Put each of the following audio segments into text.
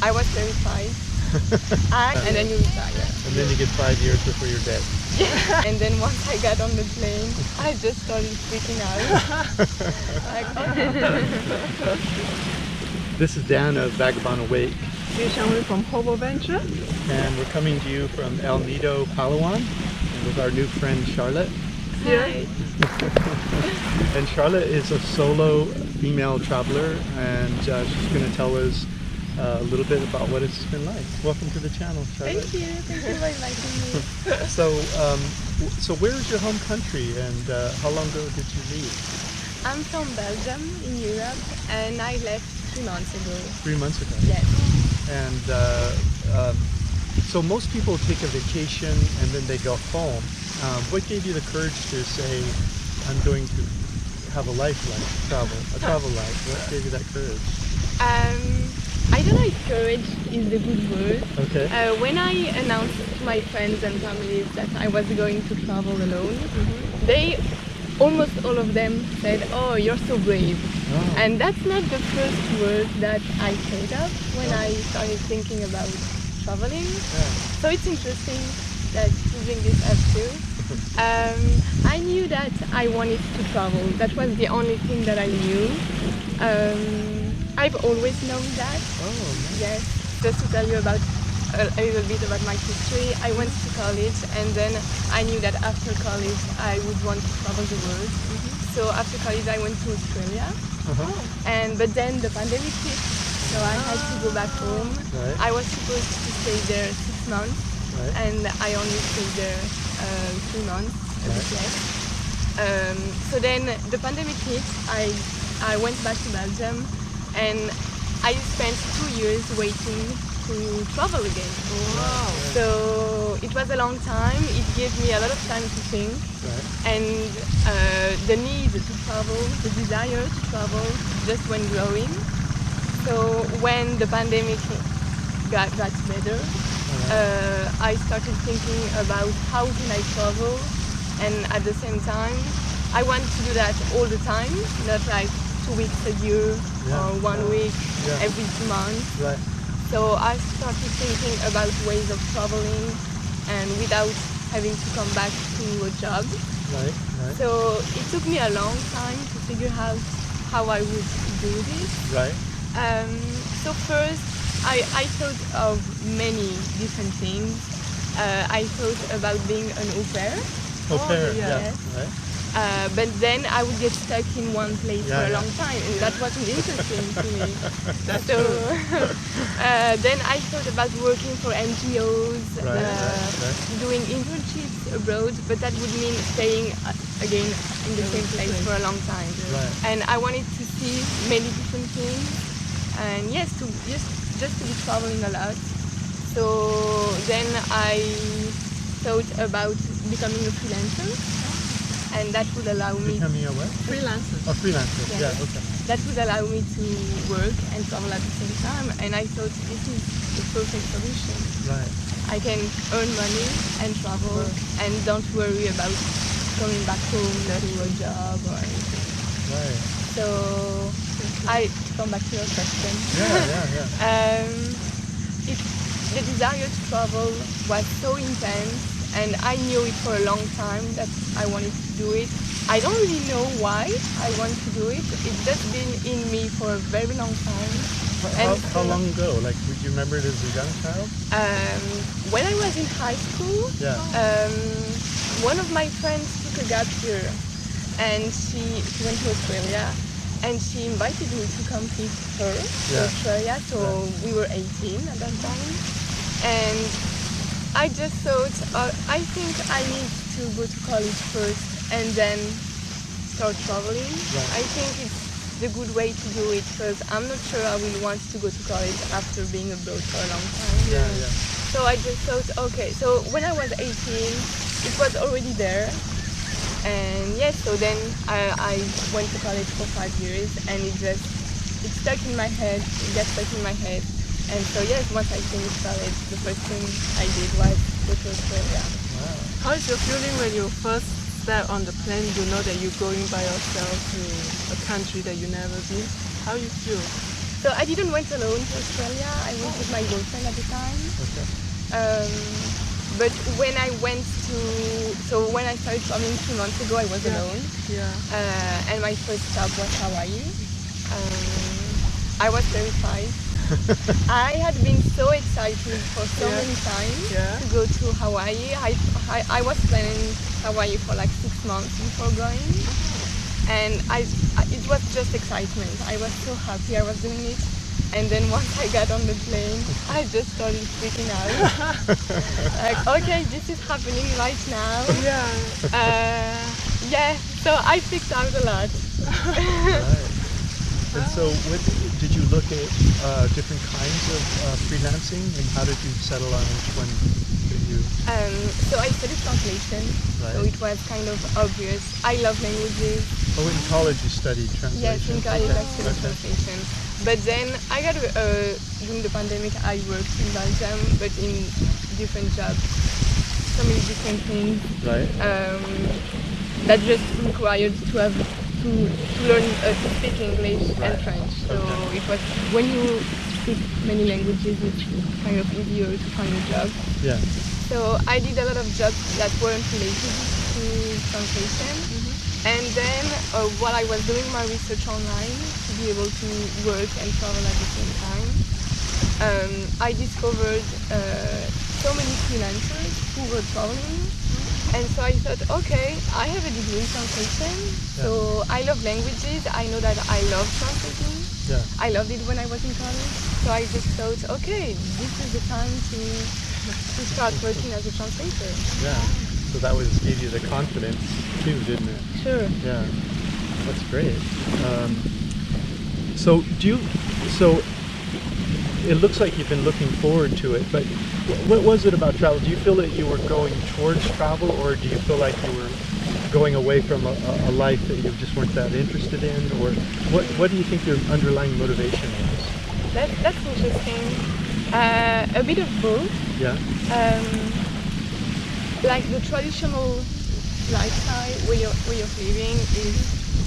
I was terrified. And then you retire. And then you get 5 years before you're dead. Yeah. And then once I got on the plane, I just started freaking out. Like, oh. This is Dan of Vagabond Awake. 𝗕𝗕🕬 from Hobo Venture. And we're coming to you from El Nido, Palawan, and with our new friend Charlotte. Hi. And Charlotte is a solo female traveler, and she's going to tell us a little bit about what it's been like. Welcome to the channel, Charlotte. Thank you for inviting me. So where is your home country, and how long ago did you leave? I'm from Belgium in Europe, and I left 3 months ago. 3 months ago? Yes. And so most people take a vacation and then they go home. What gave you the courage to say, I'm going to have a life like travel life? What gave you that courage? I don't know if courage is the good word. Okay. When I announced to my friends and families that I was going to travel alone, almost all of them said, "Oh, you're so brave." Oh. And that's not the first word that I thought of when I started thinking about traveling. Yeah. So it's interesting that you bring this up too. I knew that I wanted to travel. That was the only thing that I knew. I've always known that. Oh, nice. Yes. Just to tell you about a little bit about my history, I went to college, and then I knew that after college I would want to travel the world. So after college I went to Australia, but then the pandemic hit, so I had to go back home. Right. I was supposed to stay there 6 months, and I only stayed there 3 months, a bit less. So then the pandemic hit, I went back to Belgium, and I spent 2 years waiting to travel again. Wow. So it was a long time. It gave me a lot of time to think, and the need to travel, the desire to travel just went growing. So when the pandemic got better, I started thinking about how can I travel, and at the same time I want to do that all the time, not like 2 weeks a year or 1 week every 2 months. Right. So I started thinking about ways of traveling and without having to come back to a job. Right. So it took me a long time to figure out how I would do this. Right. So first I thought of many different things. I thought about being an au pair. Au pair, yes. Right. But then I would get stuck in one place for a long time, and that wasn't interesting to me. So then I thought about working for NGOs, doing internships abroad, but that would mean staying again in the same place for a long time. Right. And I wanted to see many different things, and yes, just to be traveling a lot. So then I thought about becoming a freelancer. And that would allow me... Becoming a what? Freelancer. A freelancer, yeah, okay. That would allow me to work and travel at the same time, and I thought this is the perfect solution. Right. I can earn money and travel and don't worry about coming back home to a job or anything. Right. So, to come back to your question. The desire to travel was so intense, and I knew it for a long time that I wanted to do it. I don't really know why I want to do it. It's just been in me for a very long time. How long ago? Like, would you remember it as a young child? When I was in high school, one of my friends took a gap year, and she went to Australia, and she invited me to come with her to Australia. So we were 18 at that time, and I just thought, I think I need to go to college first and then start traveling. Right. I think it's the good way to do it, because I'm not sure I will want to go to college after being abroad for a long time. So I just thought, okay, so when I was 18, it was already there. And yes, so then I went to college for 5 years, and it stuck in my head, it got stuck in my head. And so yes, once I finished college, the first thing I did was go to Australia. Wow. How is your feeling when you first step on the plane? You know that you're going by yourself to a country that you've never been. How you feel? So I didn't went alone to Australia. I went with my boyfriend at the time. Okay. But when I when I started traveling 3 months ago, I was alone. Yeah. And my first stop was Hawaii. I was terrified. I had been so excited for so many times to go to Hawaii. I was planning Hawaii for like 6 months before going. And it was just excitement. I was so happy I was doing it. And then once I got on the plane, I just started freaking out. Like, okay, this is happening right now. Yeah, so I freaked out a lot. Right. And so did you look at different kinds of freelancing, and how did you settle on which one that you... So I studied translation, so it was kind of obvious. I love languages. Oh, in college you studied translation? Yes, in college I studied translation. But then I got, during the pandemic I worked in Belgium, but in different jobs, so many different things. Right. That just required to learn to speak English and French. So it was, when you speak many languages, it's kind of easier to find a job. Yeah. So I did a lot of jobs that weren't related to translation. And then while I was doing my research online to be able to work and travel at the same time, I discovered so many freelancers who were traveling. And so I thought, okay, I have a degree in translation, so I love languages. I know that I love translating. Yeah. I loved it when I was in college. So I just thought, okay, this is the time to start working as a translator. Yeah. So that gave you the confidence too, didn't it? Sure. Yeah. That's great. So it looks like you've been looking forward to it, but what was it about travel? Do you feel that you were going towards travel, or do you feel like you were going away from a life that you just weren't that interested in? Or what do you think your underlying motivation was? That's interesting. A bit of both. Yeah. Like the traditional lifestyle way of living is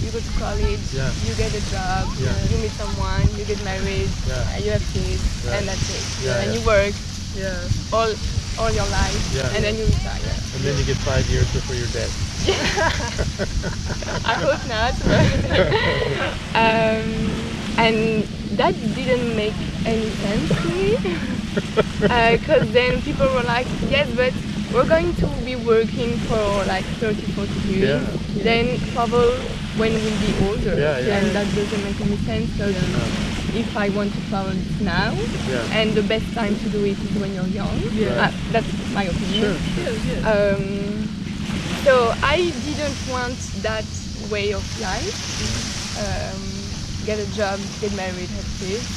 you go to college, you get a job, you meet someone, you get married, you have kids, and that's it. And you work all your life, and then you retire. And then you get 5 years before you're dead. I hope not. And that didn't make any sense to me, because then people were like, yes, but we're going to be working for like 30, 40 years, then travel when we'll be older, and that doesn't make any sense, because if I want to travel now, and the best time to do it is when you're young, that's my opinion. So I didn't want that way of life, get a job, get married, have kids.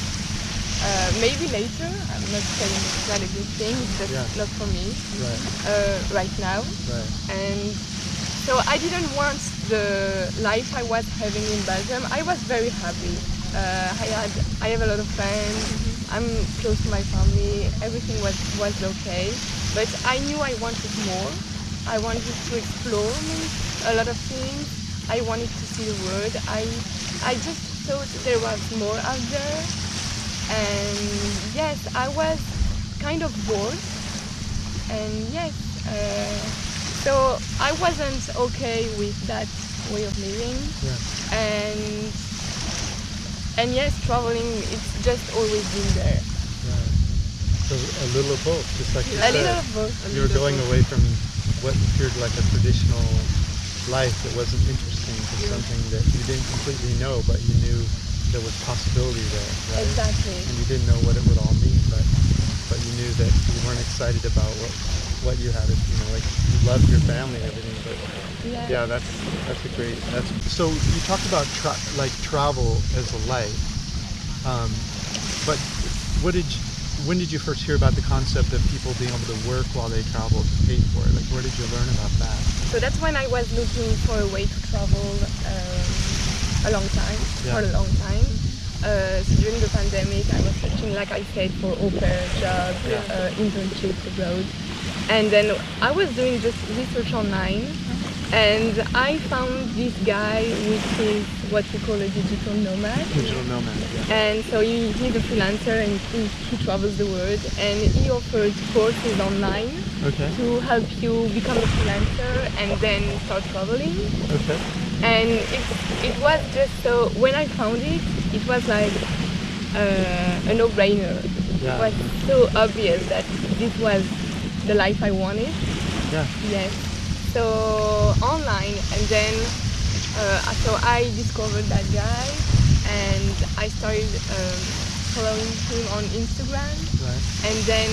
Maybe later, I'm not saying it's not a good thing, it's just not for me right now. And so I didn't want the life I was having in Belgium. I was very happy. I have a lot of friends, I'm close to my family, everything was okay. But I knew I wanted more. I wanted to explore a lot of things. I wanted to see the world. I just thought there was more out there. And yes, I was kind of bored, and yes, so I wasn't okay with that way of living, and yes, traveling, it's just always been there. So a little of both, just like you said. A little of both. You were going away from what appeared like a traditional life that wasn't interesting to something that you didn't completely know, but you knew there was possibility there, right? Exactly. And you didn't know what it would all mean, but you knew that you weren't excited about what you had. Like you loved your family and everything, but that's a great. So you talked about travel as a life, but when did you first hear about the concept of people being able to work while they travel to pay for it? Like, where did you learn about that? So that's when I was looking for a way to travel. For a long time. So during the pandemic, I was searching, like I said, for au pair jobs, internships abroad. And then I was doing just research online, and I found this guy with his what we call a digital nomad. Digital nomad, yeah. And so he's a freelancer and he travels the world, and he offers courses online to help you become a freelancer and then start traveling. Okay. And it was just so, when I found it, it was like a no-brainer. Yeah. It was so obvious that this was the life I wanted. Yeah. Yes. So online, and then so I discovered that guy, and I started following him on Instagram. Right. And then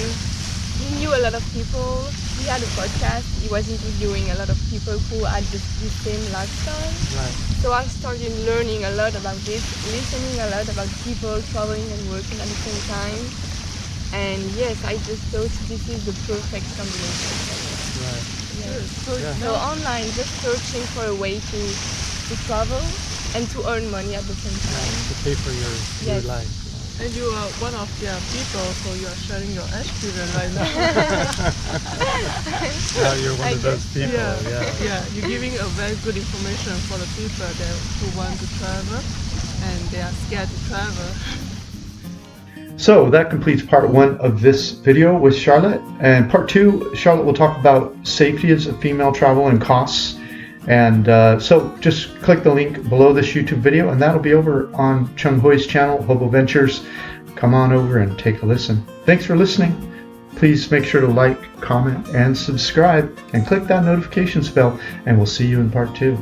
he knew a lot of people. He had a podcast. He was interviewing a lot of people who had the same lifestyle. Right. So I started learning a lot about this, listening a lot about people traveling and working at the same time. And yes, I just thought this is the perfect combination for me. Right. Yes. So online, just searching for a way to travel and to earn money at the same time. To pay for your Yes. life. And you are one of their people, so you are sharing your experience right now. Yeah, you're one of those people. Yeah, you're giving a very good information for the people who want to travel and they are scared to travel. So that completes part 1 of this video with Charlotte. And part 2, Charlotte will talk about safety as a female travel and costs. And so just click the link below this YouTube video, and that'll be over on Chung Hoi's channel, Hobo Ventures. Come on over and take a listen. Thanks for listening. Please make sure to like, comment, and subscribe, and click that notifications bell, and we'll see you in part 2.